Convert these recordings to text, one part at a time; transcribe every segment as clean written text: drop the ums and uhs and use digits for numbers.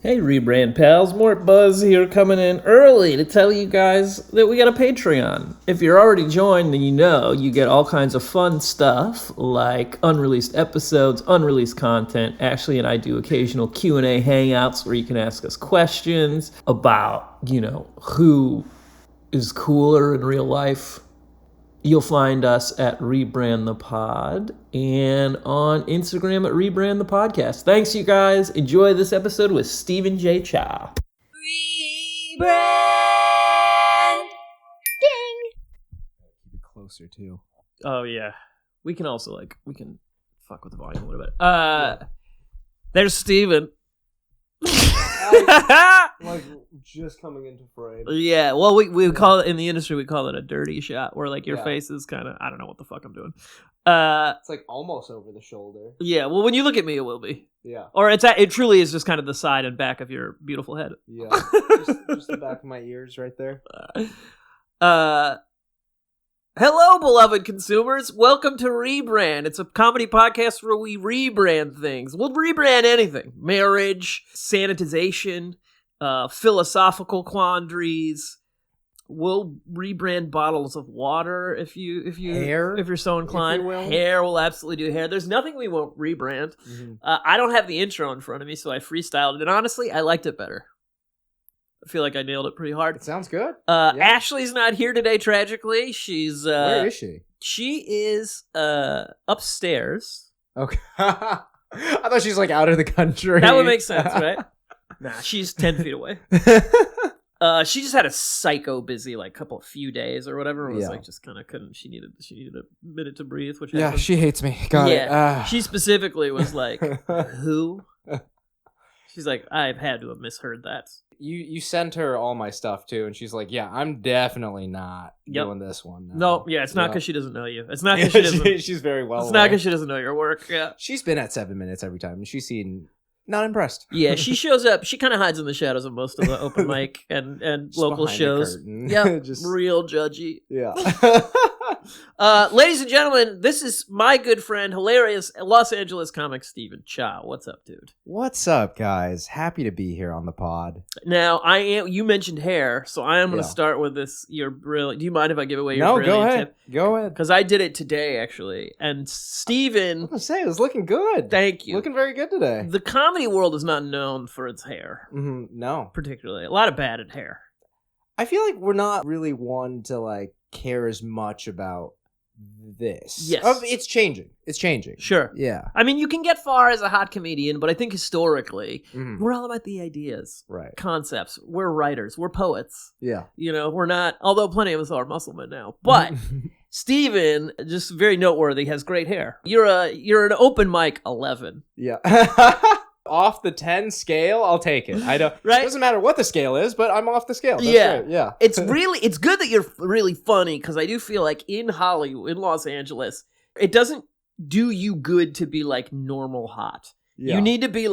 Hey Rebrand pals, Mort Buzz here coming in early to tell you guys that we got a Patreon. If you're already joined, then you know you get all kinds of fun stuff like unreleased episodes, unreleased content. Ashley and I do occasional Q&A hangouts where you can ask us questions about, who is cooler in real life. You'll find us at Rebrand the Pod and on Instagram at Rebrand the Podcast. Thanks, you guys. Enjoy this episode with Stephen J. Cha. Rebrand! Ding! Keep it closer, too. Oh, yeah. We can also, we can fuck with the volume a little bit. There's Stephen. Just coming into frame. Yeah, well, we call it, in the industry, we call it a dirty shot, where, your face is kind of, I don't know what the fuck I'm doing. It's, almost over the shoulder. Yeah, well, when you look at me, it will be. Yeah. Or it truly is just kind of the side and back of your beautiful head. Yeah. just the back of my ears right there. Hello, beloved consumers. Welcome to Rebrand. It's a comedy podcast where we rebrand things. We'll rebrand anything. Marriage, sanitization, philosophical quandaries. We'll rebrand bottles of water if you're so inclined. Hair, we'll absolutely do hair. There's nothing we won't rebrand. Mm-hmm. I don't have the intro in front of me, so I freestyled it. And honestly, I liked it better. I feel like I nailed it pretty hard. It sounds good. Yeah. Ashley's not here today, tragically. She's where is she? She is upstairs. Okay. I thought she's out of the country. That would make sense, right? Nah, she's 10 feet away. She just had a psycho busy few days or whatever. It was just kind of couldn't. She needed a minute to breathe. Which happened. She hates me. Got it. She specifically was like, "Who?" She's like, "I've had to have misheard that." You sent her all my stuff too, and she's like, "Yeah, I'm definitely not doing this one." No, it's not because she doesn't know you. It's not because she doesn't. She's very well. It's not because she doesn't know your work. Yeah, she's been at 7 minutes every time, and she's seen. Not impressed. Yeah, she shows up. She kind of hides in the shadows of most of the open mic and local shows. Yeah, just real judgy. Yeah. Ladies and gentlemen, this is my good friend, hilarious Los Angeles comic Stephen Cha. What's up, dude? What's up, guys? Happy to be here on the pod. Now, you mentioned hair, so I am going to start with this. You're brilliant. Do you mind if I give away your brilliant go ahead. tip? Go ahead. Because I did it today, actually. And Stephen... I was going to say, it was looking good. Thank you. Looking very good today. The comedy world is not known for its hair. Mm-hmm. No. Particularly. A lot of bad hair. I feel like we're not really one to, care as much about this. Yes. It's changing. It's changing. Sure. Yeah. I mean, you can get far as a hot comedian, but I think historically, we're all about the ideas. Right. Concepts. We're writers. We're poets. Yeah. We're not, although plenty of us are musclemen now. But Stephen, just very noteworthy, has great hair. You're an open mic 11. Yeah. Off the 10 scale, I'll take it. I don't. Right? It doesn't matter what the scale is, but I'm off the scale. That's right. Yeah. It's good that you're really funny, because I do feel like in Hollywood, in Los Angeles, it doesn't do you good to be normal hot. Yeah. You need to be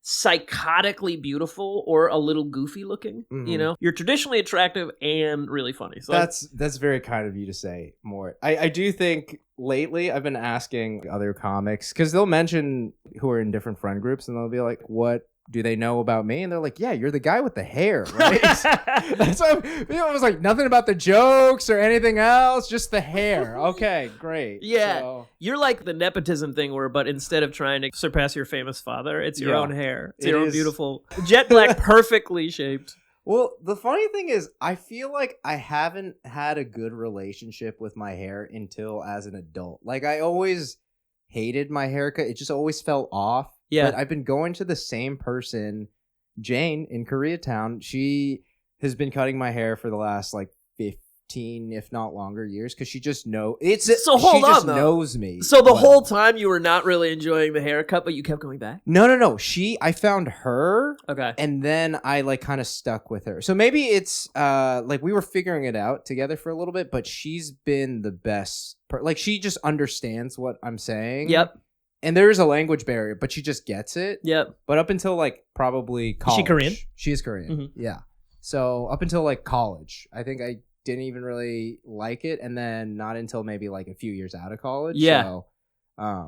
psychotically beautiful or a little goofy looking. Mm-hmm. You're traditionally attractive and really funny. So that's very kind of you to say, Mort. I do think lately I've been asking other comics, because they'll mention who are in different friend groups, and they'll be like, what do they know about me? And they're like, yeah, you're the guy with the hair, right? That's why it was nothing about the jokes or anything else, just the hair. Okay, great. Yeah. So, you're like the nepotism thing but instead of trying to surpass your famous father, it's your own hair. It's your own beautiful jet black, perfectly shaped. Well, the funny thing is, I feel like I haven't had a good relationship with my hair until as an adult. I always hated my haircut. It just always felt off. Yeah. But I've been going to the same person, Jane, in Koreatown. She has been cutting my hair for the last 15, if not longer, years, because she just knows. Hold on, though. Knows me. So the whole time you were not really enjoying the haircut, but you kept going back? No. I found her. Okay. And then I kind of stuck with her. So maybe it's we were figuring it out together for a little bit, but she's been the best. She just understands what I'm saying. Yep. And there is a language barrier, but she just gets it. Yep. But up until probably college. Is she Korean? She is Korean. Mm-hmm. Yeah. So up until college, I think I didn't even really like it, and then not until maybe a few years out of college. Yeah. So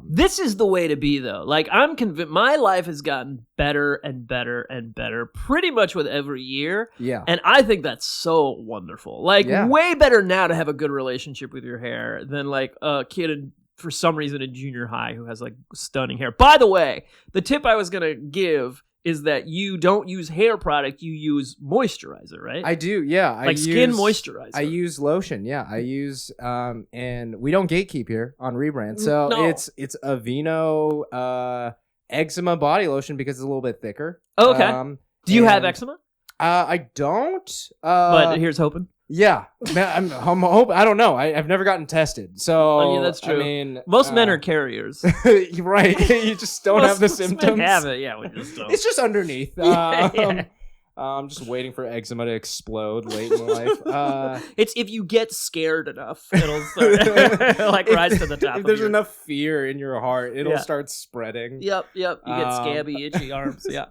This is the way to be, though. Like, I'm convinced my life has gotten better and better and better pretty much with every year. Yeah. And I think that's so wonderful. Like, way better now to have a good relationship with your hair than, like, a kid for some reason in junior high who has, like, stunning hair. By the way, the tip I was going to give is that you don't use hair product, you use moisturizer, right? I do, yeah. Like skin moisturizer. I use lotion, yeah. I use, and we don't gatekeep here on Rebrand. So it's Aveeno eczema body lotion because it's a little bit thicker. Oh, okay. Do you have eczema? I don't. But here's hoping. Yeah, I'm hope. I don't know. I've never gotten tested, so yeah, that's true. I mean, most men are carriers. You're right. You just don't have the symptoms. Men have it. Yeah, we just don't. It's just underneath. I'm just waiting for eczema to explode late in life. It's if you get scared enough, it'll start, like rise to the top. If there's enough fear in your heart, it'll start spreading. Yep. You get scabby, itchy arms. Yeah.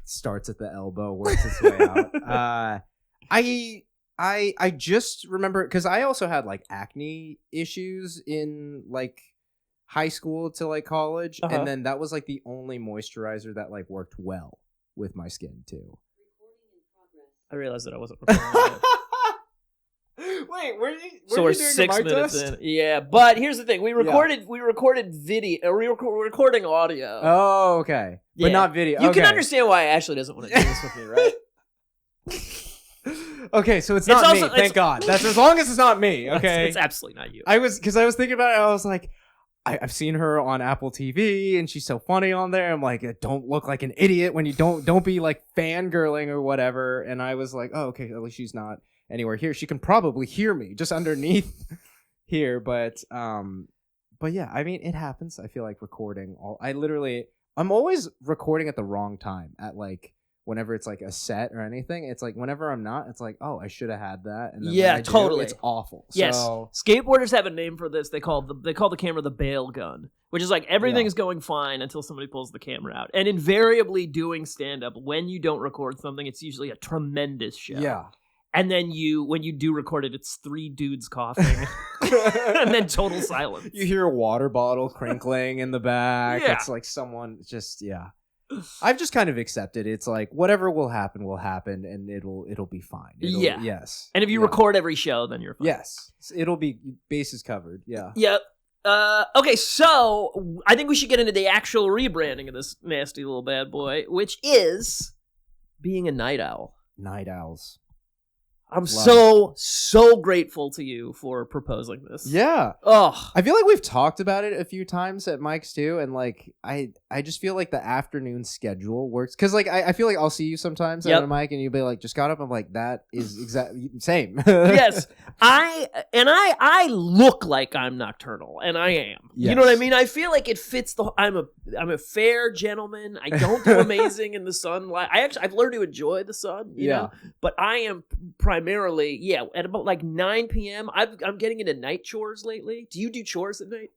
Starts at the elbow, works its way out. I just remember because I also had like acne issues in like high school to like college, and then that was like the only moisturizer that like worked well with my skin too. I realized that I wasn't recording it. Wait, were you? So we're 6 minutes in. Yeah, but here's the thing: we recorded video. We're recording audio. Oh, okay, but not video. You can understand why Ashley doesn't want to do this with me, right? Okay, so it's not me. Thank God. That's as long as it's not me. Okay, it's absolutely not you. I was thinking about it. I was like, I've seen her on Apple TV, and she's so funny on there. I'm like, don't look like an idiot when you don't be like fangirling or whatever. And I was like, oh, okay, at least she's not anywhere here. She can probably hear me just underneath here, but yeah, I mean, it happens. I feel like recording. I'm always recording at the wrong time at like. Whenever it's like a set or anything, it's like whenever I'm not, it's like, oh, I should have had that. And then totally, it's awful. Yes, so, skateboarders have a name for this. They call the camera the bail gun, which is like everything's going fine until somebody pulls the camera out. And invariably, doing stand up when you don't record something, it's usually a tremendous show. Yeah. And then when you do record it, it's 3 dudes coughing, and then total silence. You hear a water bottle crinkling in the back. Yeah. It's like someone just I've just kind of accepted it's like whatever will happen, and it'll be fine. Yes. And if you record every show, then you're fine. Yes. It'll be bases covered. Yeah. Yep. Okay, so I think we should get into the actual rebranding of this nasty little bad boy, which is being a night owl. Night owls. I'm so grateful to you for proposing this. Yeah. Oh, I feel like we've talked about it a few times at Mike's too, and like I just feel like the afternoon schedule works because like I feel like I'll see you sometimes at a Mike and you'll be like, just got up. I'm like, that is exactly same. Yes. I look like I'm nocturnal, and I am. Yes. You know what I mean? I feel like it fits I'm a fair gentleman. I don't do amazing in the sunlight. I've learned to enjoy the sun, you know, but I am primarily, at about like 9 p.m. I'm getting into night chores lately. Do you do chores at night?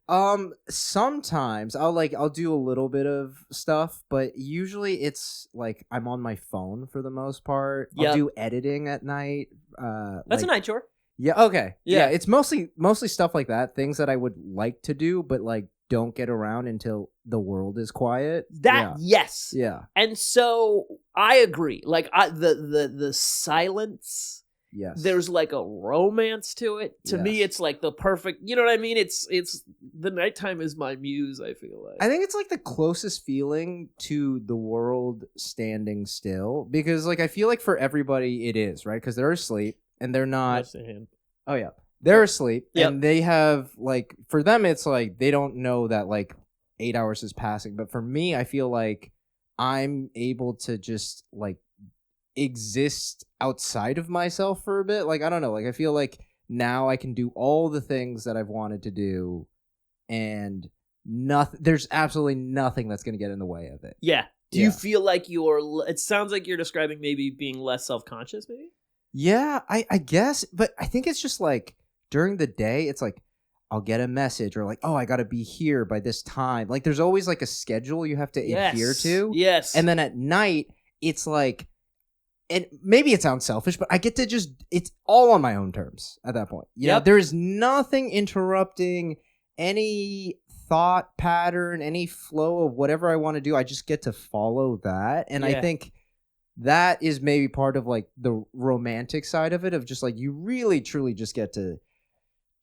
Sometimes I'll do a little bit of stuff, but usually it's like I'm on my phone for the most part. I'll do editing at night. That's a night chore. Yeah. Okay. Yeah. It's mostly stuff like that. Things that I would like to do, but like don't get around until the world is quiet. Yes. Yeah. And so I agree. Like the silence. Yes. There's like a romance to it. To me, it's like the perfect. You know what I mean? It's the nighttime is my muse. I feel like. I think it's like the closest feeling to the world standing still because like I feel like for everybody it is right because they're asleep and they're not. Oh yeah, they're asleep and they have like for them it's like they don't know that like 8 hours is passing. But for me, I feel like I'm able to just like exist outside of myself for a bit. Like I don't know, like I feel like now I can do all the things that I've wanted to do and there's absolutely nothing that's going to get in the way of it. Yeah. Do you feel like it sounds like you're describing maybe being less self-conscious maybe? Yeah, I guess, but I think it's just like during the day it's like I'll get a message or like, oh, I got to be here by this time. Like there's always like a schedule you have to adhere to. Yes. And then at night it's like and maybe it sounds selfish, but I get to it's all on my own terms at that point. You know, there is nothing interrupting any thought pattern, any flow of whatever I want to do, I just get to follow that. And I think that is maybe part of like the romantic side of it, of just like you really truly just get to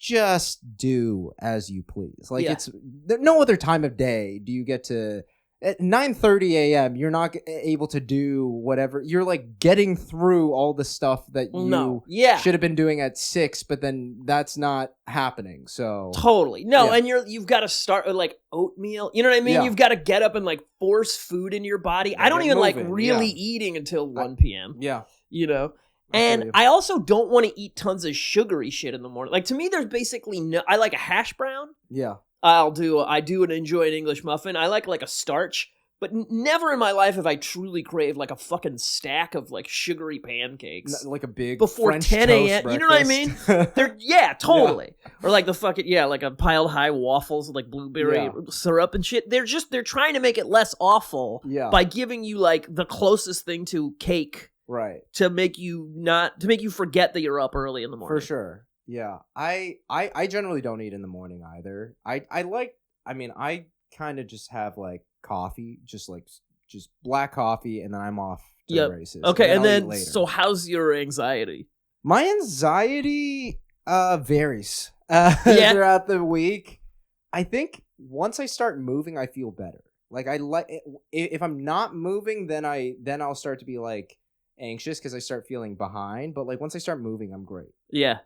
just do as you please. Like it's no other time of day do you get to at 9:30 a.m. you're not able to do whatever. You're like getting through all the stuff that you should have been doing at 6, but then that's not happening. So totally and you've got to start with like oatmeal. You know what I mean? Yeah. You've got to get up and like force food into your body. I don't even like really eating until 1 p.m. Yeah, you know. And I also don't want to eat tons of sugary shit in the morning. Like to me, there's basically no. I like a hash brown. Yeah. I do enjoy an English muffin. I like a starch, but never in my life have I truly craved like a fucking stack of like sugary pancakes. Like a big before French 10 a.m. toast You know what I mean? breakfast. Totally. Or like the fucking like a piled high waffles with like blueberry syrup and shit. They're trying to make it less awful by giving you like the closest thing to cake. Right. To make you forget that you're up early in the morning. For sure. Yeah. I generally don't eat in the morning either. I kind of just have like coffee, just black coffee, and then I'm off to the races. Okay, and then so how's your anxiety? My anxiety varies throughout the week. I think once I start moving, I feel better. Like if I'm not moving, then I'll start to be like anxious because I start feeling behind. But like once I start moving, I'm great. Yeah.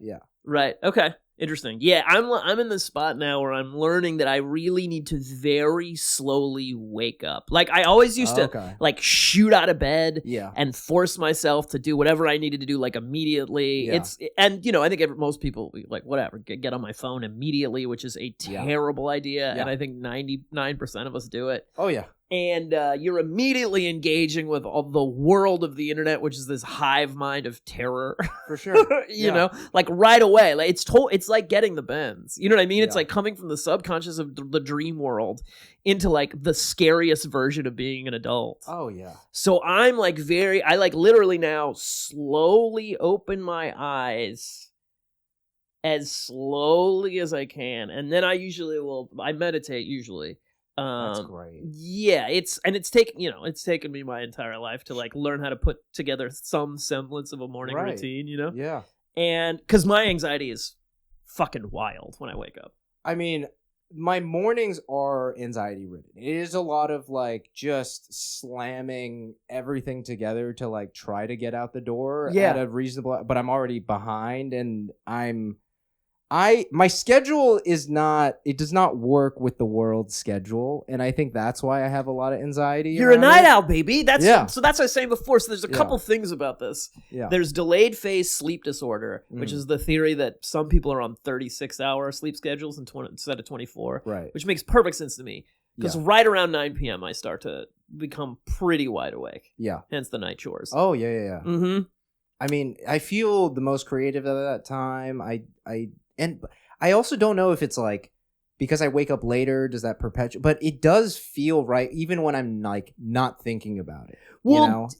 Right. Okay. Interesting. Yeah, I'm in this spot now where I'm learning that I really need to very slowly wake up. Like I always used to like shoot out of bed and force myself to do whatever I needed to do like immediately. I think most people like whatever get on my phone immediately, which is a terrible idea, and I think 99% of us do it. Oh yeah. And you're immediately engaging with all the world of the internet, which is this hive mind of terror. For sure. you know, like right away. Like it's like getting the bends. You know what I mean? It's like coming from the subconscious of the dream world into like the scariest version of being an adult. Oh yeah. So I'm like I like literally now slowly open my eyes as slowly as I can, and then I meditate usually. That's great. Yeah, it's taken me my entire life to like learn how to put together some semblance of a morning routine, you know? Yeah. And because my anxiety is fucking wild when I wake up. I mean, my mornings are anxiety ridden. It is a lot of like just slamming everything together to like try to get out the door at a reasonable, but I'm already behind, and my schedule does not work with the world's schedule, and I think that's why I have a lot of anxiety. You're a night owl, baby. So that's what I was saying before. So there's a couple things about this. Yeah. There's delayed phase sleep disorder, which is the theory that some people are on 36-hour sleep schedules instead of 24. Right. Which makes perfect sense to me. Because right around 9 p.m. I start to become pretty wide awake. Yeah. Hence the night chores. Oh, yeah. Mm-hmm. I mean, I feel the most creative at that time. And I also don't know if it's like because I wake up later, does that perpetuate? But it does feel right, even when I'm like not thinking about it. Well,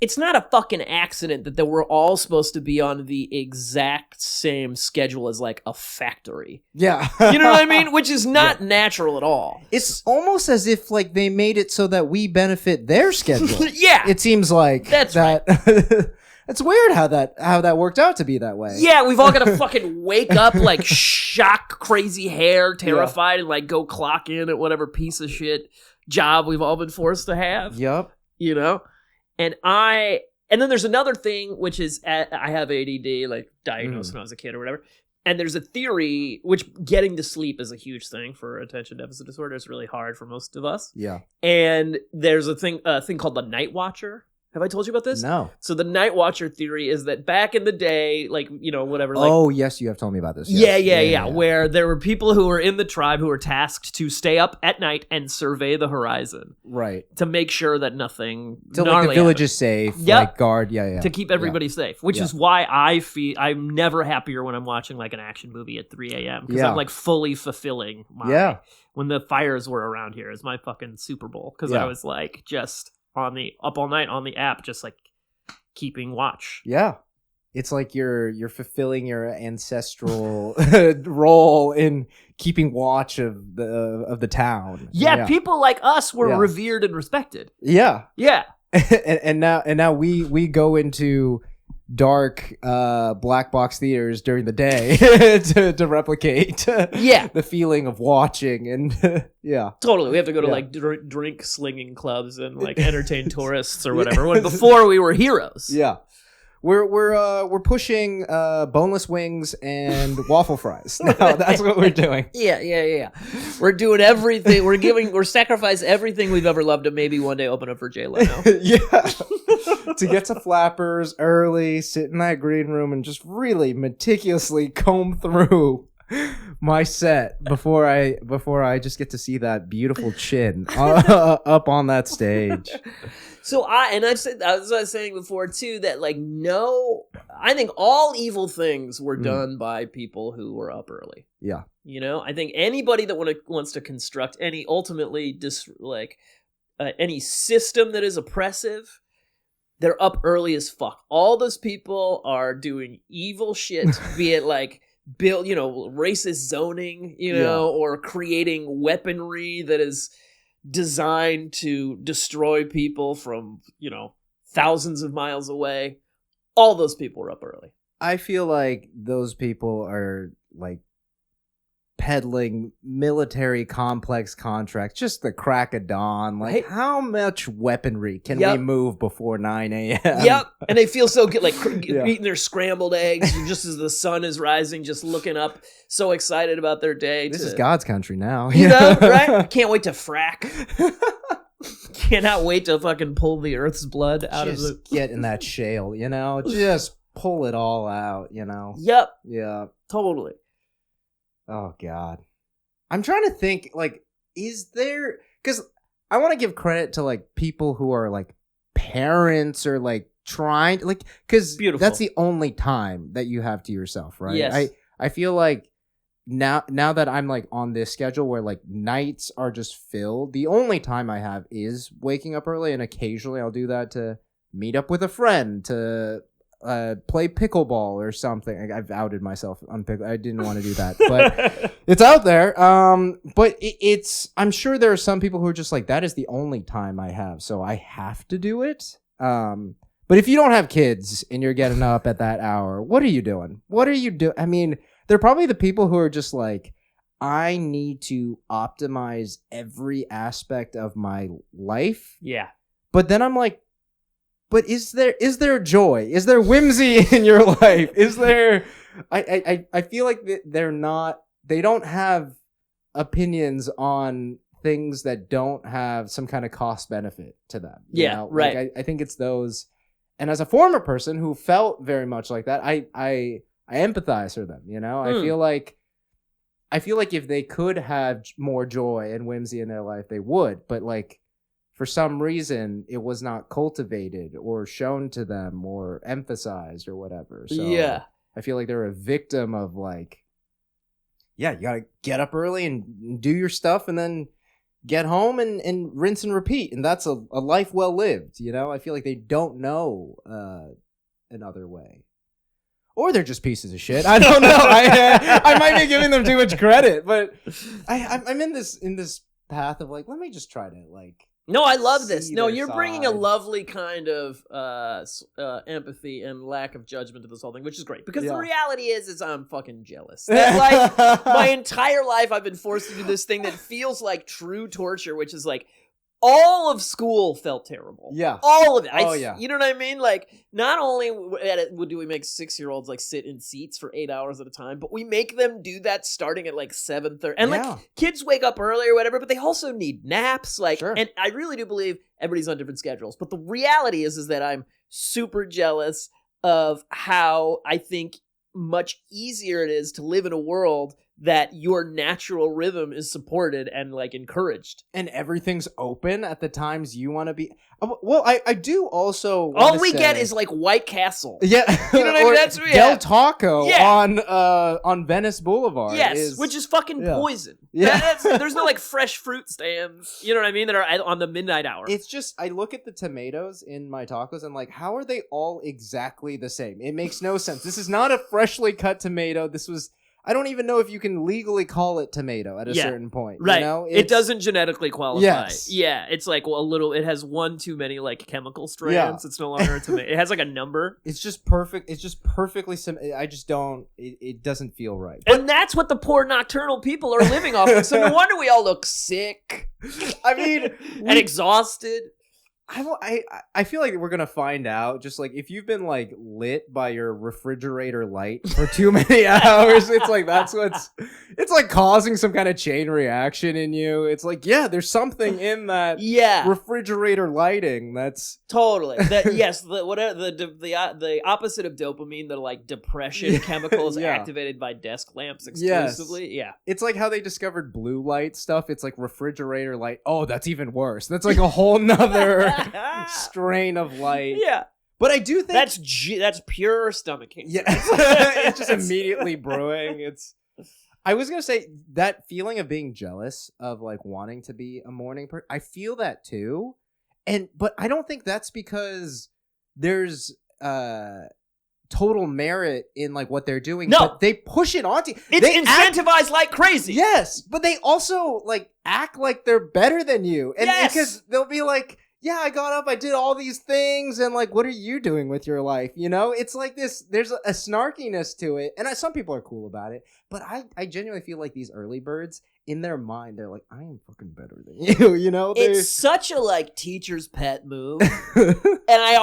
it's not a fucking accident that we're all supposed to be on the exact same schedule as like a factory. Yeah, you know what I mean? Which is not natural at all. It's almost as if like they made it so that we benefit their schedule. Yeah, it seems like that's that. Right. It's weird how that worked out to be that way. Yeah, we've all got to fucking wake up like shock, crazy hair, terrified, and like go clock in at whatever piece of shit job we've all been forced to have. Yep. You know? And then there's another thing, which is I have ADD, like diagnosed when I was a kid or whatever. And there's a theory, which getting to sleep is a huge thing for attention deficit disorder. It's really hard for most of us. Yeah. And there's a thing called the night watcher. Have I told you about this? No. So the night watcher theory is that back in the day, like, you know, whatever. Like, oh, yes, you have told me about this. Yes. Yeah. Where there were people who were in the tribe who were tasked to stay up at night and survey the horizon. Right. To make sure that nothing till like the village is safe. Yep. Like guard. Yeah. To keep everybody safe. Which is why I'm never happier when I'm watching like an action movie at 3 a.m. Because I'm like fully fulfilling my when the fires were around here is my fucking Super Bowl. Because I was like just up all night on the app, just like keeping watch. Yeah. it's like you're fulfilling your ancestral role in keeping watch of the town. Yeah, people like us were Yeah. revered and respected. Yeah. Yeah. and now we go into dark black box theaters during the day to replicate the feeling of watching and yeah. Totally. We have to go to Yeah. like drink slinging clubs and like entertain tourists or whatever. When before we were heroes. Yeah. We're pushing boneless wings and waffle fries. No, that's what we're doing. Yeah. We're doing everything. We're sacrifice everything we've ever loved to maybe one day open up for Jay Leno. Yeah. To get to Flappers early, sit in that green room and just really meticulously comb through my set before I just get to see that beautiful chin up on that stage. So I've said, as I was saying before too, that like I think all evil things were done by people who were up early. Yeah. You know, I think anybody that wants to construct any any system that is oppressive, they're up early as fuck. All those people are doing evil shit, be it like racist zoning, or creating weaponry that is designed to destroy people from, thousands of miles away. All those people are up early. I feel like those people are like peddling military complex contracts, just the crack of dawn. Like, how much weaponry can we move before 9 a.m.? Yep. And they feel so good, like eating their scrambled eggs just as the sun is rising, just looking up, so excited about their day. This is God's country now. Right? Can't wait to frack. Cannot wait to fucking pull the Earth's blood out of the... get in that shale, Just pull it all out, Yep. Yeah. Totally. Oh, God. I'm trying to think, like, is there... Because I want to give credit to, like, people who are, like, parents or, like, trying... Like, because that's the only time that you have to yourself, right? Yes. I feel like now that I'm, like, on this schedule where, like, nights are just filled, the only time I have is waking up early, and occasionally I'll do that to meet up with a friend, to... play pickleball or something. I've outed myself on pickle. I didn't want to do that, but it's out there. But it's. I'm sure there are some people who are just like, that is the only time I have, so I have to do it. But if you don't have kids and you're getting up at that hour, what are you doing? What are you doing? I mean, they're probably the people who are just like, I need to optimize every aspect of my life. Yeah. But then I'm like, but is there joy? Is there whimsy in your life? Is there... I feel like they don't have opinions on things that don't have some kind of cost benefit to them. Right. Like, I think it's those... And as a former person who felt very much like that, I empathize for them, I feel like if they could have more joy and whimsy in their life, they would. But like... for some reason, it was not cultivated or shown to them or emphasized or whatever. So yeah. I feel like they're a victim of like, you gotta get up early and do your stuff and then get home and rinse and repeat. And that's a life well lived, I feel like they don't know another way. Or they're just pieces of shit. I don't know. I might be giving them too much credit, but I'm in this path of like, let me just try to like... No, I love this. No, you're bringing a lovely kind of empathy and lack of judgment to this whole thing, which is great. Because the reality is I'm fucking jealous. That, like, my entire life I've been forced to do this thing that feels like true torture, which is like, all of school felt terrible. Yeah. All of it. Yeah. You know what I mean? Like, not only do we make 6-year-olds like sit in seats for 8 hours at a time, but we make them do that starting at like 7:30. And like, kids wake up early or whatever, but they also need naps. Like, and I really do believe everybody's on different schedules. But the reality is that I'm super jealous of how I think much easier it is to live in a world that your natural rhythm is supported and like encouraged. And everything's open at the times you want to be. Well, I do also. All we get is like White Castle. Yeah, you know what I mean? That's Del Taco on Venice Boulevard. Yes, which is fucking poison. Yeah, there's no like fresh fruit stands. You know what I mean? That are on the midnight hour. It's just I look at the tomatoes in my tacos and like, how are they all exactly the same? It makes no sense. This is not a freshly cut tomato. This was. I don't even know if you can legally call it tomato at a certain point. Right. You know? It doesn't genetically qualify. Yes. Yeah. It's like it has one too many like chemical strands. It's no longer a tomato. It has like a number. It's just perfect. It's just perfectly I just don't, it doesn't feel right. And that's what the poor nocturnal people are living off of. So no wonder we all look sick. I mean. And exhausted. I feel like we're gonna find out. Just like if you've been like lit by your refrigerator light for too many hours, it's like it's like causing some kind of chain reaction in you. It's like there's something in that refrigerator lighting that's totally the opposite of dopamine. The like depression chemical is activated by desk lamps exclusively. Yes. It's like how they discovered blue light stuff. It's like refrigerator light. Oh, that's even worse. That's like a whole nother strain of light. Yeah. But I do think that's pure stomach cancer. Yeah. It's just immediately brewing. I was going to say that feeling of being jealous of like wanting to be a morning person. I feel that too. But I don't think that's because there's total merit in like what they're doing. No. But they push it onto you. It's incentivized like crazy. Yes. But they also like act like they're better than you. And because they'll be like, yeah, I got up, I did all these things, and like, what are you doing with your life? You know, it's like this, there's a snarkiness to it, and some people are cool about it, but I genuinely feel like these early birds, in their mind, they're like, I am fucking better than you, you know? It's such a like teacher's pet move, and I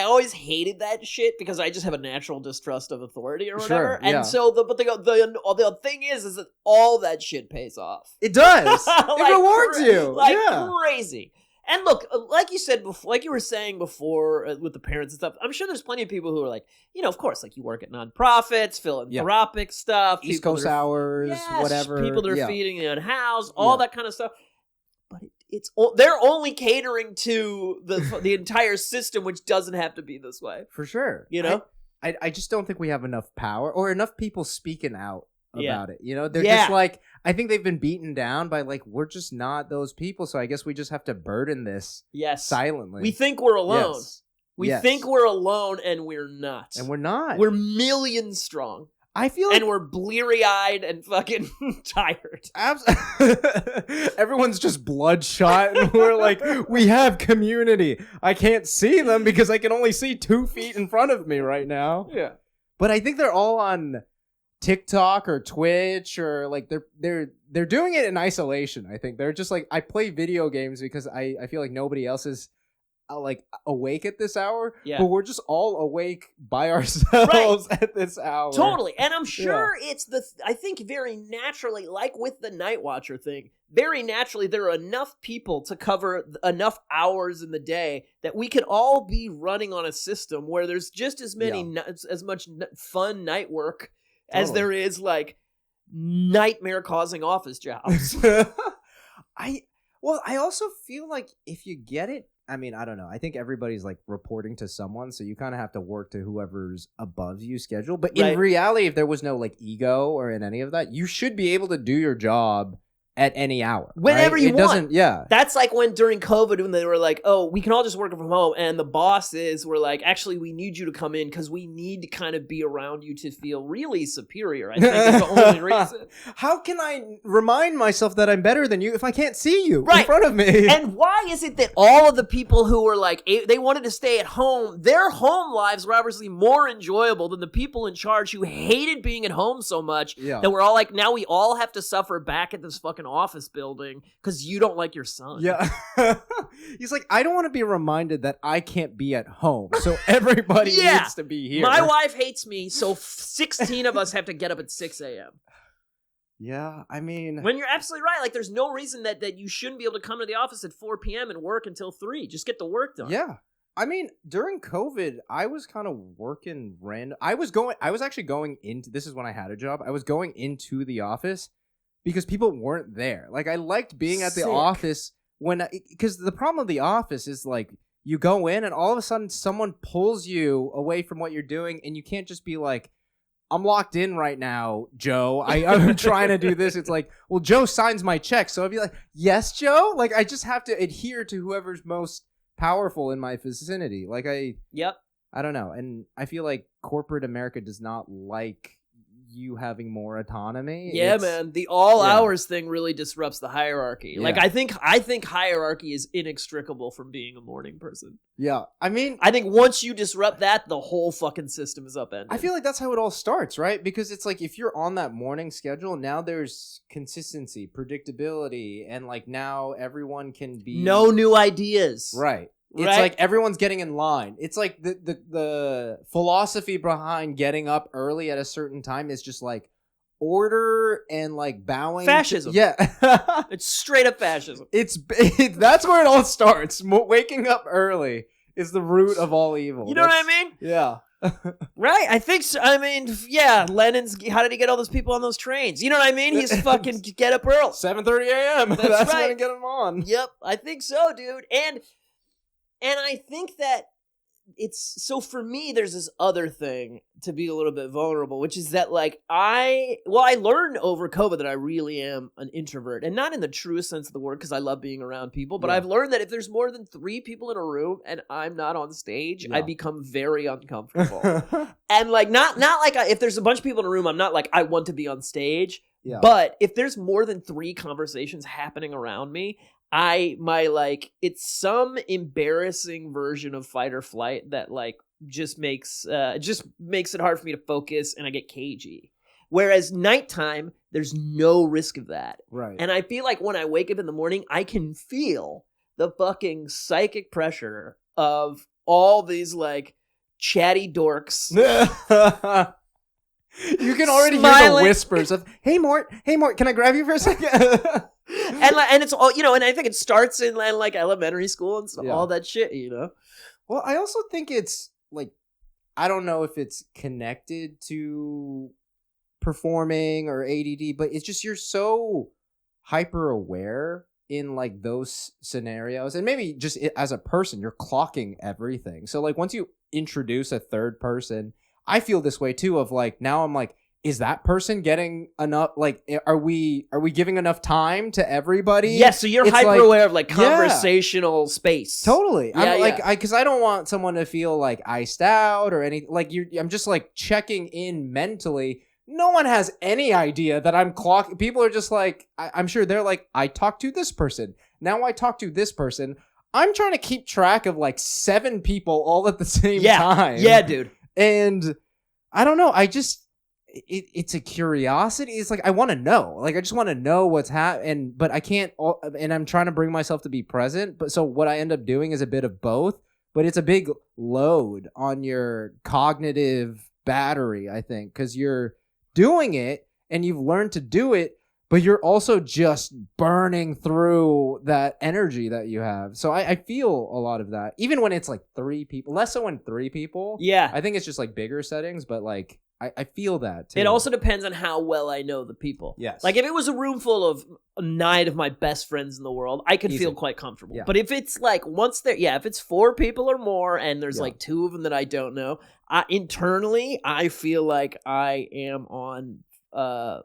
always hated that shit because I just have a natural distrust of authority or whatever, and so the thing is that all that shit pays off. It does. It rewards you, like crazy. And look, like you said before, like you were saying before with the parents and stuff, I'm sure there's plenty of people who are like, you know, of course, like you work at nonprofits, philanthropic stuff, East Coast hours, whatever. People that are feeding the unhoused, all that kind of stuff. But they're only catering to the entire system, which doesn't have to be this way. For sure. You know? I just don't think we have enough power or enough people speaking out about it. You know, they're just like, I think they've been beaten down by like, we're just not those people. So I guess we just have to burden this silently. We think we're alone. We think we're alone and we're not. And we're not. We're millions strong. I feel like... And we're bleary-eyed and fucking tired. Everyone's just bloodshot and we're like, we have community. I can't see them because I can only see 2 feet in front of me right now. Yeah. But I think they're all on TikTok or Twitch or like they're doing it in isolation. I think they're just like, I play video games because I feel like nobody else is like awake at this hour, but we're just all awake by ourselves at this hour. Totally. And I'm sure it's I think very naturally, like with the Night Watcher thing, very naturally there are enough people to cover enough hours in the day that we could all be running on a system where there's just as much fun night work as there is like nightmare causing office jobs. I also feel like if you get it, I mean, I don't know. I think everybody's like reporting to someone, so you kind of have to work to whoever's above you schedule. But in reality, if there was no like ego or in any of that, you should be able to do your job at any hour. Whenever you want. Yeah. That's like when during COVID, when they were like, oh, we can all just work from home. And the bosses were like, actually, we need you to come in because we need to kind of be around you to feel really superior. I think is the only reason. How can I remind myself that I'm better than you if I can't see you in front of me? And why is it that all of the people who were like, they wanted to stay at home, their home lives were obviously more enjoyable than the people in charge who hated being at home so much that we're all like, now we all have to suffer back at this fucking office building because you don't like your son. Yeah. He's like, I don't want to be reminded that I can't be at home, so everybody needs to be here. My wife hates me, so 16 of us have to get up at 6 a.m. Yeah, I mean... When you're absolutely right, like there's no reason that you shouldn't be able to come to the office at 4 p.m. and work until 3. Just get the work done. Yeah. I mean, during COVID, I was kind of working random. I was actually going into, this is when I had a job. I was going into the office because people weren't there. Like, I liked being at the office because the problem of the office is like, you go in and all of a sudden someone pulls you away from what you're doing, and you can't just be like, I'm locked in right now, Joe. I'm trying to do this. It's like, well, Joe signs my check. So I'd be like, yes, Joe? Like, I just have to adhere to whoever's most powerful in my vicinity. Like, I don't know. And I feel like corporate America does not like you having more autonomy. Yeah, man. The all hours thing really disrupts the hierarchy. Yeah. Like, I think hierarchy is inextricable from being a morning person. Yeah. I mean, I think once you disrupt that, the whole fucking system is upended. I feel like that's how it all starts, right? Because it's like, if you're on that morning schedule, now there's consistency, predictability, and like now everyone can be no new ideas. Right. It's like everyone's getting in line. It's like the philosophy behind getting up early at a certain time is just like order and like bowing. Fascism. Yeah. It's straight up fascism. That's where it all starts. Waking up early is the root of all evil. You know what I mean? Yeah. Right? I think so. I mean, yeah, how did he get all those people on those trains? You know what I mean? He's fucking get up early. 7:30 a.m. That's right. When to get them on. Yep. I think so, dude. And I think that it's, so for me, there's this other thing to be a little bit vulnerable, which is that like I learned over COVID that I really am an introvert, and not in the truest sense of the word, because I love being around people, but I've learned that if there's more than 3 people in a room and I'm not on stage, I become very uncomfortable. And like, not like if there's a bunch of people in a room, I'm not like, I want to be on stage, but if there's more than 3 conversations happening around me, it's some embarrassing version of fight or flight that like just makes it hard for me to focus, and I get cagey. Whereas nighttime, there's no risk of that. Right. And I feel like when I wake up in the morning, I can feel the fucking psychic pressure of all these like chatty dorks. You can already hear the whispers of, hey Mort, can I grab you for a second? and it's all, and I think it starts in like elementary school and stuff, all that shit, Well, I also think it's like, I don't know if it's connected to performing or ADD, but it's just, you're so hyper aware in like those scenarios, and maybe just as a person, you're clocking everything. So like once you introduce a third person, I feel this way too, of like, now I'm like, is that person getting enough? Like, are we giving enough time to everybody? Yeah, so you're hyper aware of like conversational space. Totally. Because I don't want someone to feel like iced out or anything. Like I'm just like checking in mentally. No one has any idea that I'm clocking. People are just like, I'm sure they're like, I talked to this person. Now I talk to this person. I'm trying to keep track of like 7 people all at the same time. Yeah, dude. And I don't know. It's a curiosity. It's like, I want to know. Like, I just want to know what's happening, but I can't. And I'm trying to bring myself to be present. But so what I end up doing is a bit of both. But it's a big load on your cognitive battery, I think, because you're doing it and you've learned to do it, but you're also just burning through that energy that you have. So I feel a lot of that, even when it's like 3 people. Less so when 3 people. Yeah, I think it's just like bigger settings, but like. I feel that too. It also depends on how well I know the people. Yes. Like if it was a room full of 9 of my best friends in the world, I could feel quite comfortable. Yeah. But if it's like if it's 4 people or more and there's like 2 of them that I don't know, internally I feel like I am on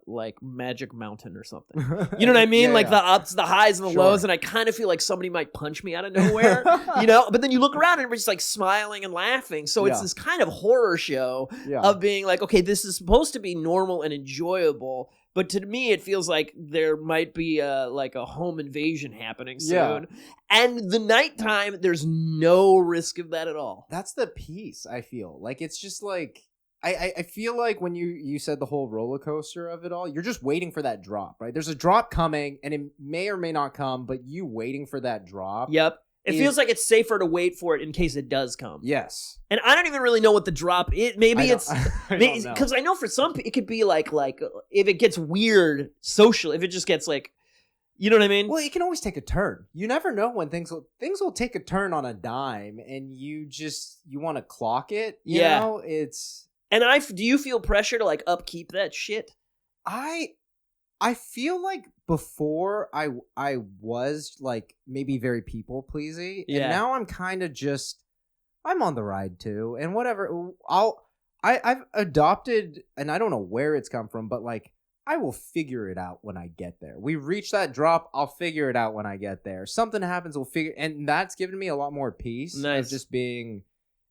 like Magic Mountain or something. You know what I mean? The ups, the highs, and the lows, and I kind of feel like somebody might punch me out of nowhere, But then you look around and we're just like smiling and laughing. So it's this kind of horror show of being like, okay, this is supposed to be normal and enjoyable, but to me it feels like there might be like a home invasion happening soon. Yeah. And the nighttime, there's no risk of that at all. That's the piece, I feel. Like it's just like, I feel like when you said the whole roller coaster of it all, you're just waiting for that drop, right? There's a drop coming, and it may or may not come, but you waiting for that drop. Yep. It feels like it's safer to wait for it in case it does come. Yes. And I don't even really know what the drop is. Maybe it's because I know for some it could be like if it gets weird social, if it just gets like You know what I mean? Well, it can always take a turn. You never know when things will take a turn on a dime, and you want to clock it. You know, it's. And do you feel pressure to like upkeep that shit? I feel like before I was like maybe very people pleasing, and now I'm kind of I'm on the ride too, and whatever. I've adopted, and I don't know where it's come from, but like I will figure it out when I get there. We reach that drop, I'll figure it out when I get there. Something happens, we'll figure, and that's given me a lot more peace. Nice. Of just being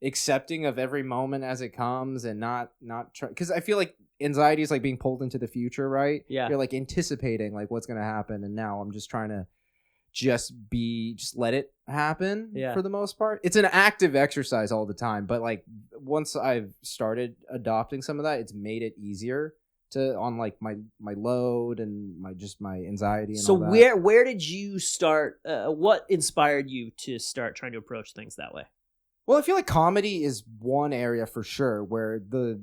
accepting of every moment as it comes, and not try, because I feel like anxiety is like being pulled into the future, right? Yeah. You're like anticipating like what's gonna happen, and now I'm just trying to just let it happen for the most part. It's an active exercise all the time, but like once I've started adopting some of that, it's made it easier to on like my load and my anxiety and so all that. Where did you start what inspired you to start trying to approach things that way? Well, I feel like comedy is one area for sure where the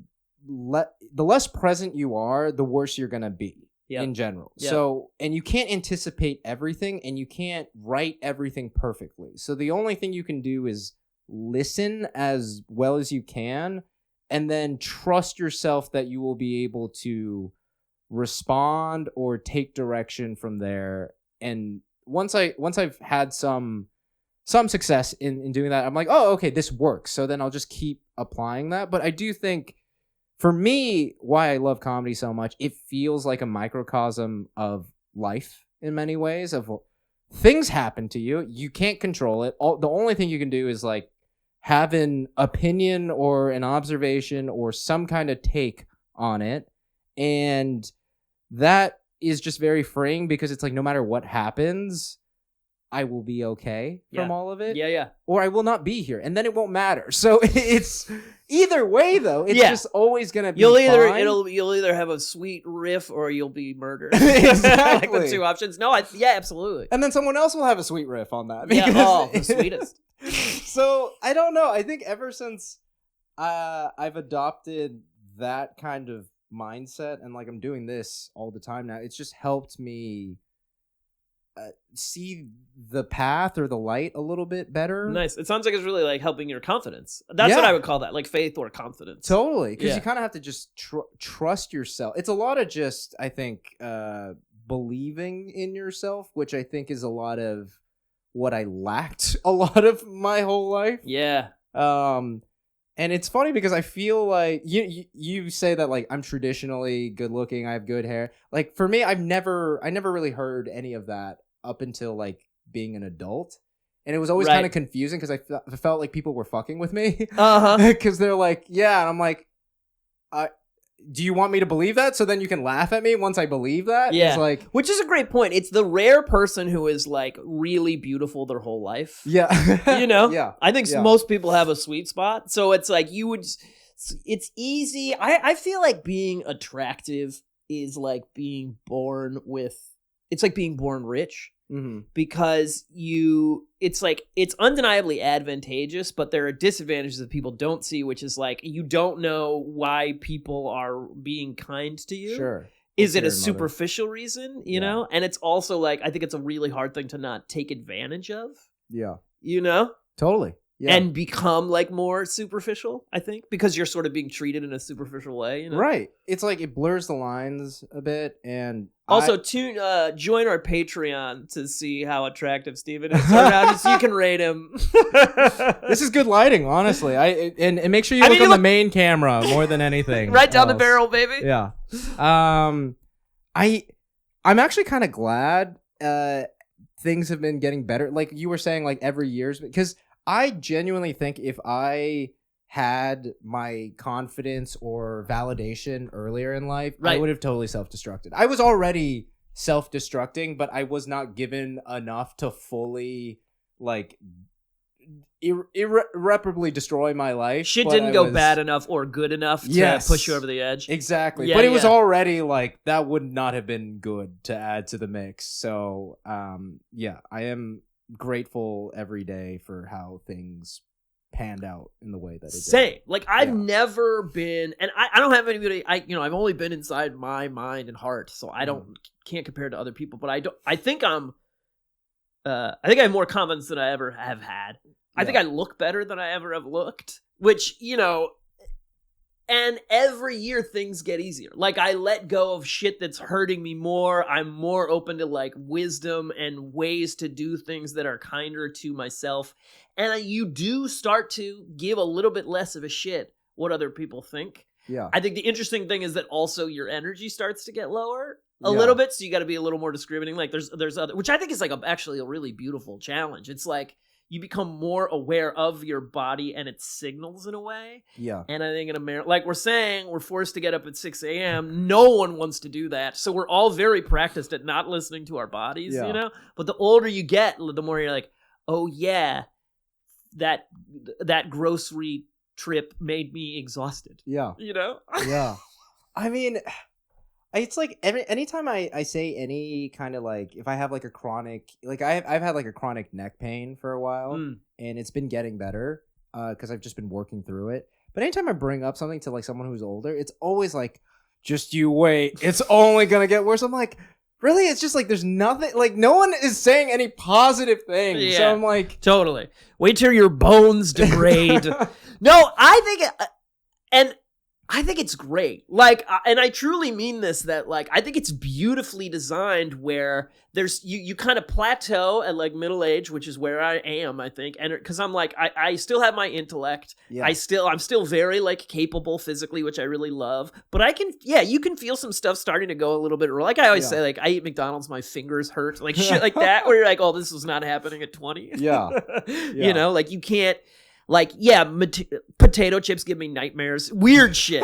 less present you are, the worse you're gonna be. Yep. In general. Yep. So, and you can't anticipate everything, and you can't write everything perfectly. So the only thing you can do is listen as well as you can, and then trust yourself that you will be able to respond or take direction from there. And once I've had some success in doing that, I'm like, oh, okay, this works. So then I'll just keep applying that. But I do think, for me, why I love comedy so much, it feels like a microcosm of life in many ways. Of things happen to you, you can't control it. The only thing you can do is like have an opinion or an observation or some kind of take on it, and that is just very freeing because it's like no matter what happens, I will be okay from all of it. Yeah. Or I will not be here, and then it won't matter. So it's either way, though. It's just always gonna be. You'll fine. either have a sweet riff or you'll be murdered. Exactly. Like the two options. No, absolutely. And then someone else will have a sweet riff on that. The sweetest. So I don't know. I think ever since I've adopted that kind of mindset, and like I'm doing this all the time now, it's just helped me see the path or the light a little bit better. Nice. It sounds like it's really like helping your confidence. That's what I would call that, like faith or confidence. Totally, because you kind of have to just trust yourself. It's a lot of just, I think, believing in yourself, which I think is a lot of what I lacked a lot of my whole life. Yeah. And it's funny because I feel like you say that like I'm traditionally good looking, I have good hair. Like for me, I never really heard any of that up until like being an adult, and it was always kind of confusing because I felt like people were fucking with me. Because they're like, yeah, and I'm like, do you want me to believe that? So then you can laugh at me once I believe that? Yeah. It's like, which is a great point. It's the rare person who is like really beautiful their whole life. Yeah. You know? Yeah. I think most people have a sweet spot. So it's like it's easy. I feel like being attractive is like being born it's like being born rich. Mm-hmm. Because it's undeniably advantageous, but there are disadvantages that people don't see, which is like you don't know why people are being kind to you. Sure. Is it a superficial reason, you know? And it's also like I think it's a really hard thing to not take advantage of. Yeah. You know? Totally. Yeah. And become like more superficial, I think, because you're sort of being treated in a superficial way, you know? Right. It's like it blurs the lines a bit, and also join our Patreon to see how attractive Stephen is around, so you can rate him. This is good lighting, honestly. And make sure you look on the main camera more than anything. Right down the barrel, baby. Yeah. I'm actually kind of glad things have been getting better. Like you were saying, like every year's, because I genuinely think if I had my confidence or validation earlier in life, I would have totally self-destructed. I was already self-destructing, but I was not given enough to fully like irreparably destroy my life. Shit didn't go bad enough or good enough to push you over the edge. Exactly. Yeah, but it was already like that would not have been good to add to the mix. So I am grateful every day for how things panned out in the way that it did. Same. Like I've Yeah. never been, and I don't have anybody. I've only been inside my mind and heart, so I can't compare to other people. But I think I think I have more confidence than I ever have had. I think I look better than I ever have looked, which, and every year things get easier. Like I let go of shit that's hurting me more. I'm more open to like wisdom and ways to do things that are kinder to myself. And you do start to give a little bit less of a shit what other people think. Yeah. I think the interesting thing is that also your energy starts to get lower a little bit. So you got to be a little more discriminating. Like there's other, which I think is like actually a really beautiful challenge. It's like, you become more aware of your body and its signals in a way. Yeah. And I think in America, like we're saying, we're forced to get up at 6 a.m. No one wants to do that. So we're all very practiced at not listening to our bodies, But the older you get, the more you're like, oh yeah, that grocery trip made me exhausted. Yeah. Yeah. I mean, it's like anytime I say any kind of like, if I have like a chronic, like I've had like a chronic neck pain for a while and it's been getting better because I've just been working through it. But anytime I bring up something to like someone who's older, it's always like, just you wait, it's only going to get worse. I'm like, really? It's just like, there's nothing, like no one is saying any positive things. Yeah, so I'm like, totally. Wait till your bones degrade. No, I think it's great. Like, and I truly mean this, that like, I think it's beautifully designed where there's, you kind of plateau at like middle age, which is where I am, I think. And cause I'm like, I still have my intellect. Yeah. I'm still very like capable physically, which I really love, but you can feel some stuff starting to go a little bit, like I always say, like I eat McDonald's, my fingers hurt, like shit like that, where you're like, oh, this was not happening at 20. Yeah. Like you can't, like, potato chips give me nightmares. Weird shit.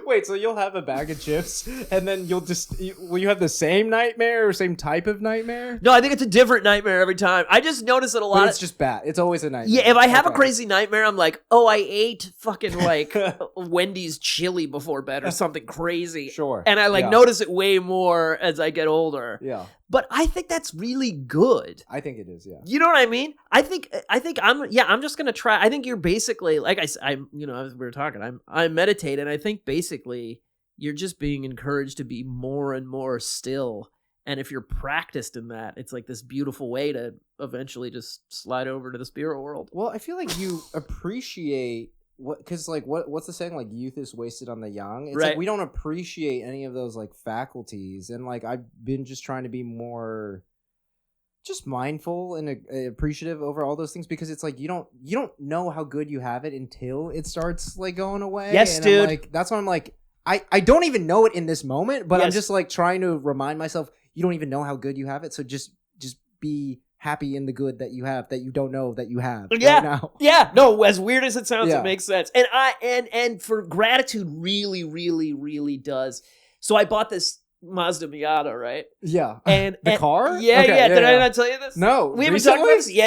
Wait, so you'll have a bag of chips and then will you have the same nightmare or same type of nightmare? No, I think it's a different nightmare every time. I just notice that a lot. But it's just bad. It's always a nightmare. Yeah, if I have a crazy nightmare, I'm like, oh, I ate fucking like Wendy's chili before bed or something crazy. Sure. And I notice it way more as I get older. Yeah. But I think that's really good. I think it is, yeah. You know what I mean? I think I'm just going to try. I think you're basically, like as we were talking, I meditate, and I think basically you're just being encouraged to be more and more still. And if you're practiced in that, it's like this beautiful way to eventually just slide over to the spirit world. Well, I feel like you appreciate what's the saying, like youth is wasted on the young. It's like we don't appreciate any of those like faculties, and like I've been just trying to be more just mindful and appreciative over all those things, because it's like you don't know how good you have it until it starts like going away. Yes, and dude. I'm like, that's why I'm like, I don't even know it in this moment, but Yes. I'm just like trying to remind myself, you don't even know how good you have it, so just be happy in the good that you have, that you don't know that you have right now. Yeah. No, as weird as it sounds, Yeah. it makes sense. And and for gratitude really, really, really does. So I bought this Mazda Miata, right? Yeah. And the car? Yeah, Okay, yeah. Did I not tell you this? No. We haven't talked about this? Yeah.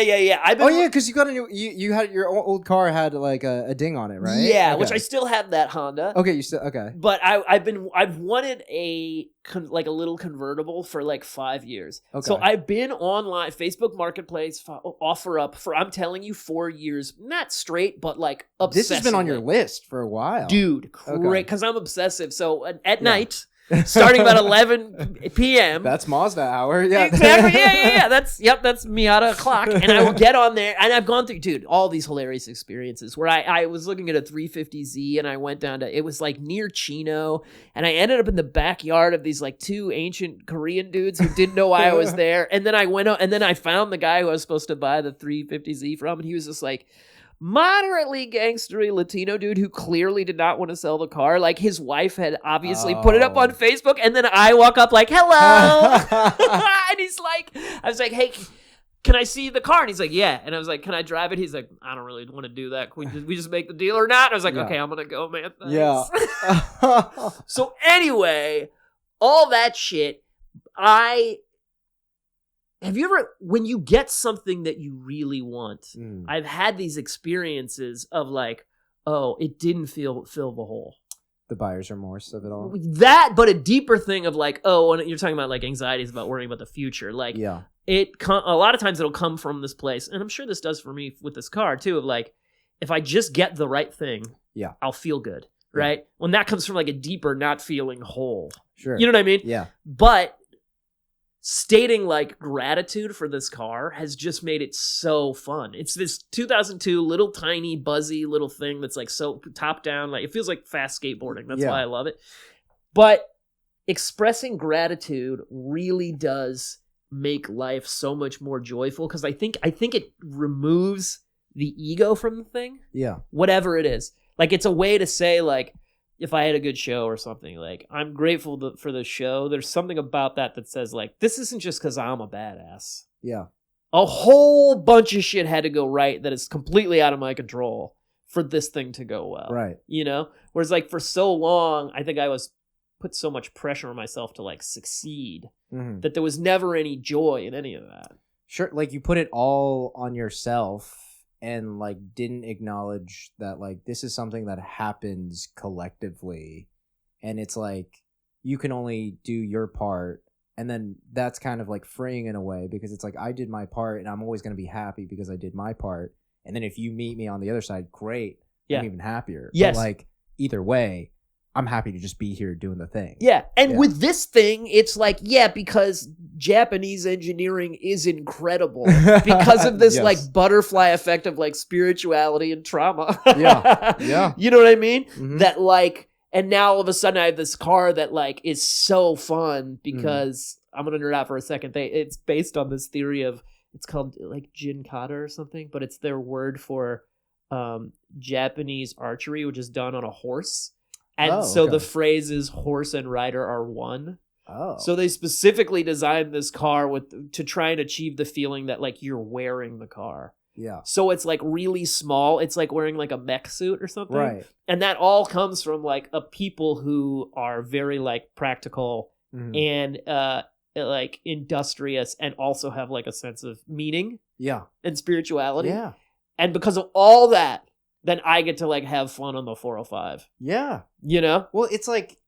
Oh yeah, because you got a new. You had your old car had like a ding on it, right? Yeah, Okay. which I still have that Honda. Okay, you still okay. But I've wanted a little convertible for like 5 years. Okay. So I've been online, Facebook Marketplace, offer up for, I'm telling you, 4 years, not straight, but like obsessively. This has been on your list for a while, dude. Okay. Great, because I'm obsessive. So at night, starting about 11 p.m. That's Mazda hour. Yeah, Exactly. Yeah. That's Miata o'clock. And I will get on there. And I've gone through, dude, all these hilarious experiences where I was looking at a 350Z and I went down to, it was like near Chino. And I ended up in the backyard of these like two ancient Korean dudes who didn't know why I was there. And then I went out and then I found the guy who I was supposed to buy the 350Z from. And he was just like, moderately gangstery Latino dude who clearly did not want to sell the car. Like his wife had obviously put it up on Facebook, and then I walk up like, hello. And he's like, I was like, hey, can I see the car? And he's like, yeah. And I was like, can I drive it? He's like, I don't really want to do that. Can we just make the deal or not? And I was like, okay, I'm going to go, man. Thanks. Yeah. So anyway, all that shit, have you ever, when you get something that you really want, I've had these experiences of like, oh, it didn't fill the hole. The buyer's remorse of it all. That, but a deeper thing of like, oh, and you're talking about like anxieties about worrying about the future. Like, yeah. a lot of times it'll come from this place, and I'm sure this does for me with this car too, of like, if I just get the right thing, Yeah. I'll feel good, right? When that comes from like a deeper not feeling whole. Sure. You know what I mean? Yeah. But stating like gratitude for this car has just made it so fun. It's this 2002 little tiny buzzy little thing that's like so top down, like it feels like fast skateboarding. That's why I love it. But expressing gratitude really does make life so much more joyful, because I think it removes the ego from the thing. Yeah. Whatever it is. Like it's a way to say like, if I had a good show or something, like I'm grateful for the show. There's something about that says like, this isn't just because I'm a badass. Yeah. A whole bunch of shit had to go right that is completely out of my control for this thing to go well. Right. You know? Whereas like for so long, I think I was put so much pressure on myself to like succeed that there was never any joy in any of that. Sure. Like you put it all on yourself and like didn't acknowledge that like this is something that happens collectively, and it's like you can only do your part, and then that's kind of like freeing in a way, because it's like I did my part and I'm always going to be happy because I did my part, and then if you meet me on the other side, great. I'm even happier. Yes. But like either way, I'm happy to just be here doing the thing. Yeah. And with this thing, it's like, because Japanese engineering is incredible because of this like butterfly effect of like spirituality and trauma. Yeah. You know what I mean? Mm-hmm. That like, and now all of a sudden I have this car that like is so fun because I'm going to nerd out for a second. It's based on this theory of, it's called like Jinkata or something, but it's their word for Japanese archery, which is done on a horse. And the phrase is horse and rider are one. Oh. So they specifically designed this car to try and achieve the feeling that like you're wearing the car. Yeah. So it's like really small. It's like wearing like a mech suit or something. Right. And that all comes from like a people who are very like practical and like industrious, and also have like a sense of meaning. Yeah. And spirituality. Yeah. And because of all that, then I get to like have fun on the 405. Yeah. You know? Well, it's like,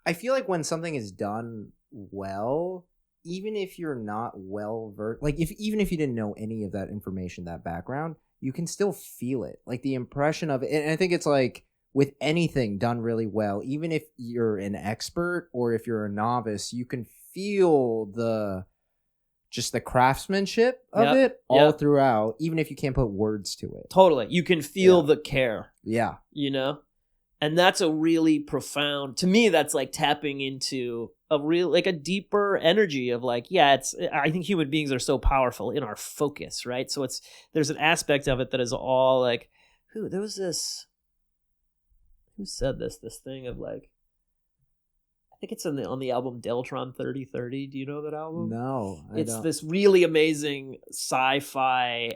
I feel like when something is done well, even if you're not well versed, like even if you didn't know any of that information, that background, you can still feel it. Like the impression of it. And I think it's like with anything done really well, even if you're an expert or if you're a novice, you can feel the craftsmanship of it all throughout, even if you can't put words to it. Totally. You can feel the care. Yeah. You know? And that's a really profound, to me, that's like tapping into a real, like a deeper energy of like, I think human beings are so powerful in our focus, right? So there's an aspect of it that is all like, who said this thing of like, I think it's on the album Deltron 3030. Do you know that album? No, I don't. This really amazing sci-fi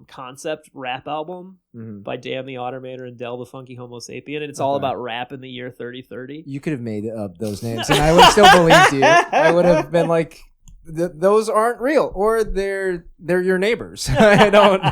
concept rap album by Dan the Automator and Del the Funky Homo Sapien, and it's all about rap in the year 3030. You could have made up those names, and I would still believe you. I would have been like, those aren't real, or they're your neighbors. I don't.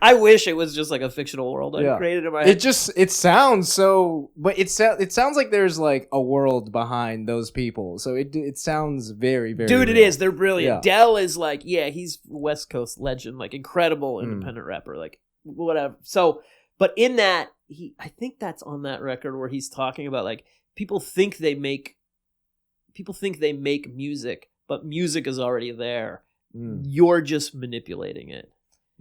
I wish it was just like a fictional world I created in my head. It sounds so, but it sounds like there's like a world behind those people. So it sounds very, very dude, real. it is. They're brilliant. Yeah. Del is like, he's West Coast legend, like incredible independent rapper, like whatever. So, but in that, I think that's on that record where he's talking about like people think they make music, but music is already there. You're just manipulating it.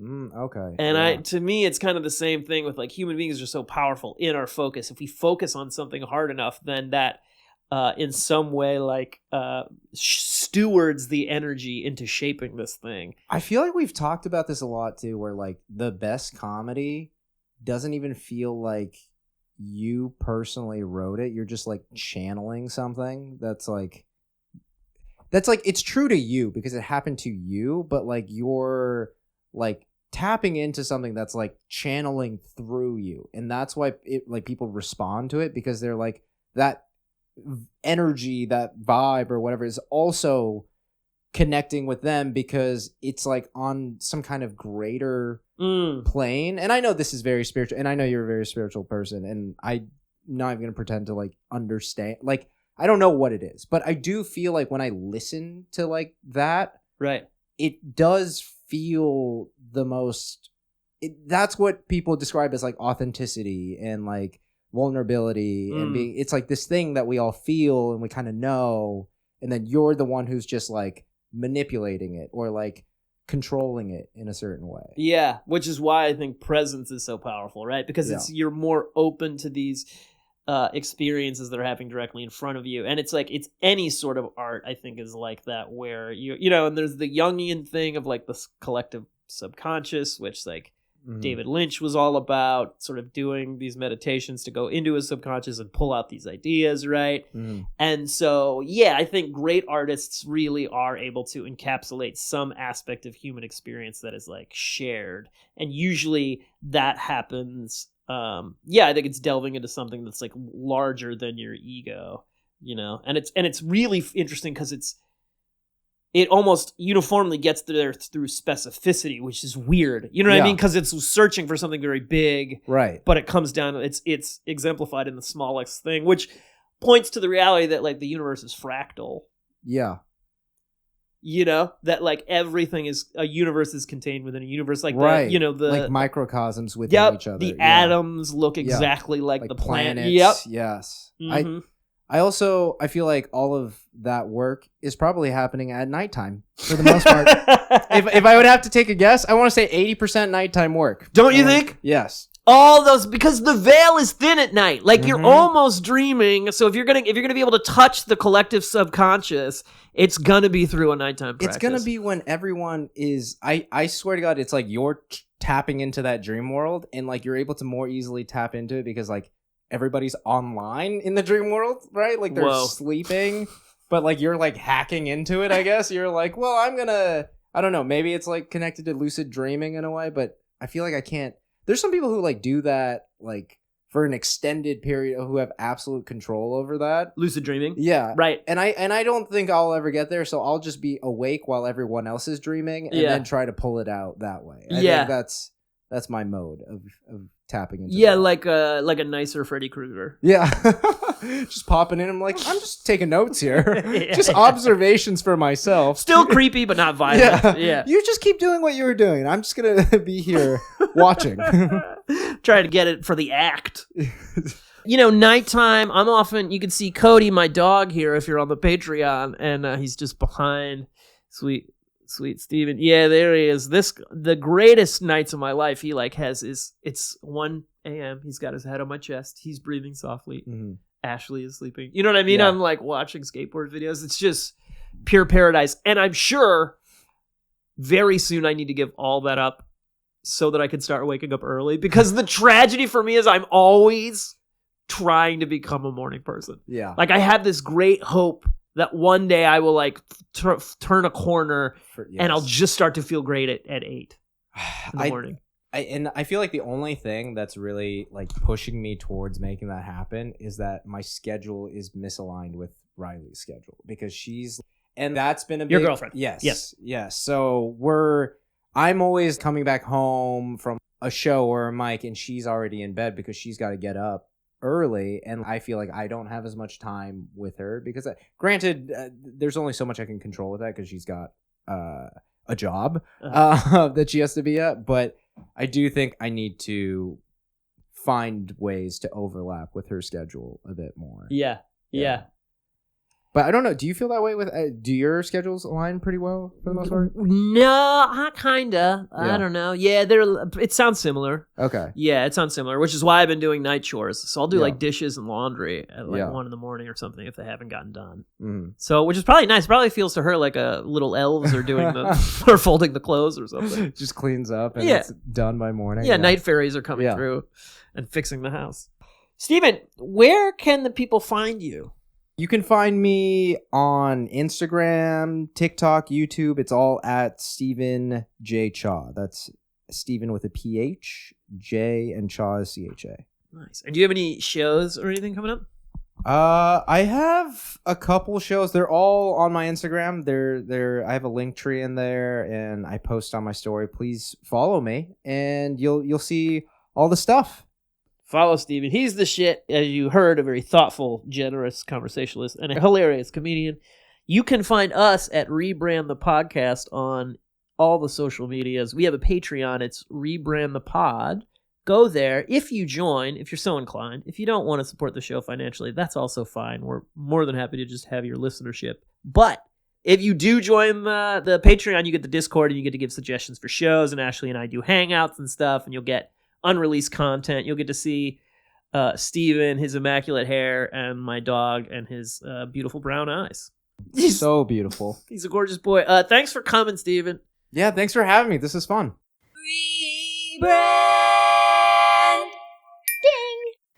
Okay. And to me, it's kind of the same thing with like human beings are so powerful in our focus. If we focus on something hard enough, then that in some way like stewards the energy into shaping this thing. I feel like we've talked about this a lot too, where like the best comedy doesn't even feel like you personally wrote it. You're just like channeling something that's like it's true to you because it happened to you, but like you're like tapping into something that's like channeling through you, and that's why it like people respond to it, because they're like that energy, that vibe or whatever is also connecting with them because it's like on some kind of greater plane. And I know this is very spiritual, and I know you're a very spiritual person, and I'm not even gonna pretend to like understand, like I don't know what it is, but I do feel like when I listen to like that, right, it does feel the most that's what people describe as like authenticity and like vulnerability and being. It's like this thing that we all feel and we kind of know, and then you're the one who's just like manipulating it or like controlling it in a certain way. Yeah, which is why I think presence is so powerful, right? Because you're more open to these experiences that are happening directly in front of you. And it's like, it's any sort of art, I think, is like that, where you know, and there's the Jungian thing of like the collective subconscious, which like David Lynch was all about, sort of doing these meditations to go into his subconscious and pull out these ideas, right? And so, yeah, I think great artists really are able to encapsulate some aspect of human experience that is like shared. And usually that happens, I think it's delving into something that's like larger than your ego, you know? And it's really interesting because it almost uniformly gets there through specificity, which is weird. You know what I mean? Because it's searching for something very big, right? But it comes down, it's exemplified in the smallest thing, which points to the reality that like the universe is fractal. Yeah. You know, that like everything is, a universe is contained within a universe, like right. the, you know, the like microcosms within each other. The atoms look exactly like the planet. Planets. Yes. I feel like all of that work is probably happening at nighttime for the most part. if I would have to take a guess, I want to say 80% nighttime work. Don't you think? Yes. All those, because the veil is thin at night. Like you're almost dreaming. So if you're gonna be able to touch the collective subconscious, it's gonna be through a nighttime practice. It's gonna be when everyone is. I swear to God, it's like you're tapping into that dream world, and like you're able to more easily tap into it because like everybody's online in the dream world, right? Like they're sleeping, but like you're like hacking into it. I guess you're like, well, I don't know. Maybe it's like connected to lucid dreaming in a way, but I feel like I can't. There's some people who like do that like for an extended period who have absolute control over that. Lucid dreaming. Yeah. Right. And I don't think I'll ever get there, so I'll just be awake while everyone else is dreaming and then try to pull it out that way. I think that's my mode of tapping into that. like a nicer Freddy Krueger. Yeah. Just popping in. I'm just taking notes here. Just observations for myself. Still creepy, but not violent. Yeah. You just keep doing what you were doing. I'm just going to be here watching. Trying to get it for the act. You know, nighttime, you can see Cody, my dog here, if you're on the Patreon, and he's just behind sweet Stephen. Yeah, there he is. The greatest nights of my life he like has is, it's 1 a.m. He's got his head on my chest. He's breathing softly. Ashley is sleeping. You know what I mean? Yeah. I'm like watching skateboard videos. It's just pure paradise. And I'm sure very soon I need to give all that up so that I can start waking up early, because the tragedy for me is I'm always trying to become a morning person. Yeah. Like I have this great hope that one day I will like turn a corner and I'll just start to feel great at 8 in the morning. I feel like the only thing that's really like pushing me towards making that happen is that my schedule is misaligned with Riley's schedule, because that's been your girlfriend. Yes. So I'm always coming back home from a show or a mic and she's already in bed because she's got to get up early, and I feel like I don't have as much time with her because granted there's only so much I can control with that because she's got a job that she has to be at, but I do think I need to find ways to overlap with her schedule a bit more. Yeah. But I don't know. Do you feel that way with? Do your schedules align pretty well for the most part? No, kinda. Yeah. I don't know. Yeah, it sounds similar. Okay. Yeah, it sounds similar, which is why I've been doing night chores. So I'll do like dishes and laundry at like 1 a.m. or something if they haven't gotten done. So, which is probably nice. Probably feels to her like a little elves are doing or folding the clothes or something. Just cleans up and it's done by morning. Yeah, night fairies are coming through and fixing the house. Stephen, where can the people find you? You can find me on Instagram, TikTok, YouTube. It's all at Stephen J. Chaw. That's Stephen with a PH, J, and Chaw is CHA. Nice. And do you have any shows or anything coming up? I have a couple shows. They're all on my Instagram. I have a link tree in there, and I post on my story. Please follow me, and you'll see all the stuff. Follow Stephen. He's the shit. As you heard, a very thoughtful, generous conversationalist and a hilarious comedian. You can find us at Rebrand the Podcast on all the social medias. We have a Patreon. It's Rebrand the Pod. Go there if you join, if you're so inclined. If you don't want to support the show financially, that's also fine. We're more than happy to just have your listenership. But if you do join the Patreon, you get the Discord and you get to give suggestions for shows. And Ashley and I do hangouts and stuff. And you'll get unreleased content. You'll get to see Stephen, his immaculate hair, and my dog and his beautiful brown eyes. So beautiful. He's a gorgeous boy. Thanks for coming, Stephen. Yeah, thanks for having me. This is fun. Rebrand.